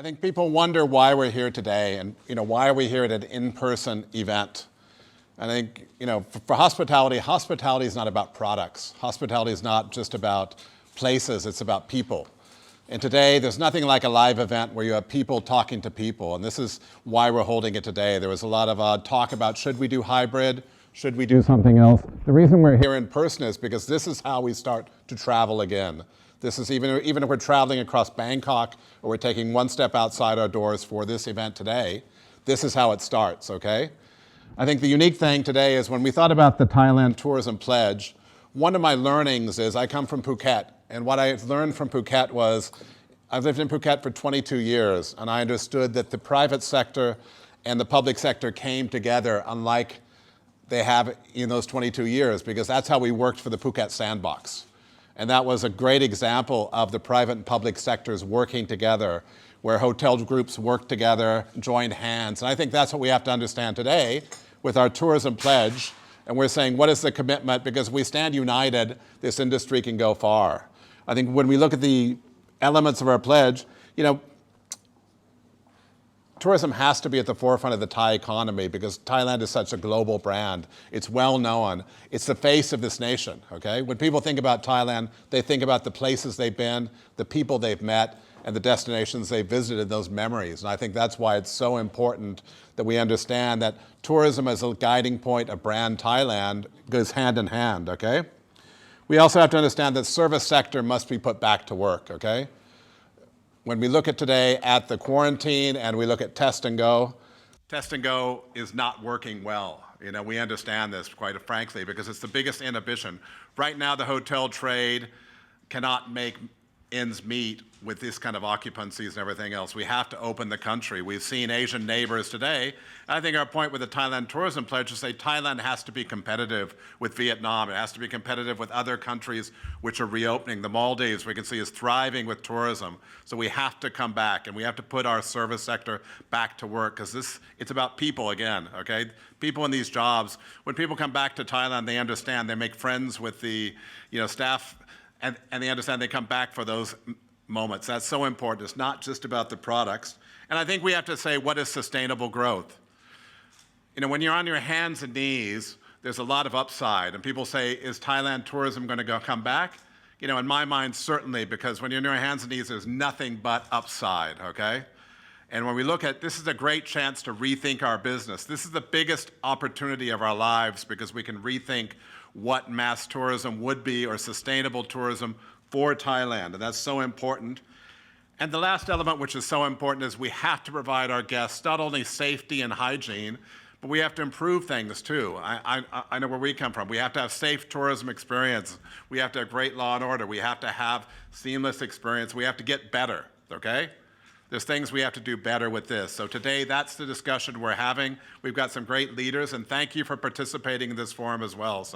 I think people wonder why we're here today and why are we here at an in-person event. I think for hospitality, hospitality is not about products. Hospitality is not just about places, it's about people. And today, there's nothing like a live event where you have people talking to people, and this is why we're holding it today. There was a lot of talk about should we do hybrid, should we do something else. The reason we're here in person is because this is how we start to travel again. This is even if we're traveling across Bangkok or we're taking one step outside our doors for this event today, this is how it starts, okay? I think the unique thing today is when we thought about the Thailand Tourism Pledge, one of my learnings is I come from Phuket, and what I learned from Phuket was I've lived in Phuket for 22 years, and I understood that the private sector and the public sector came together unlike they have in those 22 years, because that's how we worked for the Phuket Sandbox. And that was a great example of the private and public sectors working together, where hotel groups worked together, joined hands. And I think that's what we have to understand today with our tourism pledge. And we're saying, what is the commitment? Because we stand united, this industry can go far. I think when we look at the elements of our pledge, tourism has to be at the forefront of the Thai economy because Thailand is such a global brand. It's well known. It's the face of this nation, okay? When people think about Thailand, they think about the places they've been, the people they've met, and the destinations they've visited, those memories. And I think that's why it's so important that we understand that tourism as a guiding point of brand Thailand goes hand in hand, okay? We also have to understand that service sector must be put back to work, okay? When we look at today at the quarantine and we look at test and go is not working well. We understand this quite frankly because it's the biggest inhibition. Right now the hotel trade cannot make ends meet with this kind of occupancies and everything else. We have to open the country. We've seen Asian neighbors today. I think our point with the Thailand Tourism Pledge is say Thailand has to be competitive with Vietnam. It has to be competitive with other countries which are reopening. The Maldives, we can see, is thriving with tourism. So we have to come back and we have to put our service sector back to work because it's about people again, okay? People in these jobs, when people come back to Thailand, they understand, they make friends with the staff, and they understand they come back for those moments. That's so important. It's not just about the products. And I think we have to say, what is sustainable growth? When you're on your hands and knees, there's a lot of upside. And people say, is Thailand tourism going to come back? In my mind, certainly, because when you're on your hands and knees, there's nothing but upside, okay? And when we look at, this is a great chance to rethink our business. This is the biggest opportunity of our lives because we can rethink what mass tourism would be or sustainable tourism for Thailand, and that's so important. And the last element, which is so important, is we have to provide our guests not only safety and hygiene, but we have to improve things too. I know where we come from. We have to have safe tourism experience. We have to have great law and order. We have to have seamless experience. We have to get better, okay? There's things we have to do better with this. So today, that's the discussion we're having. We've got some great leaders, and thank you for participating in this forum as well.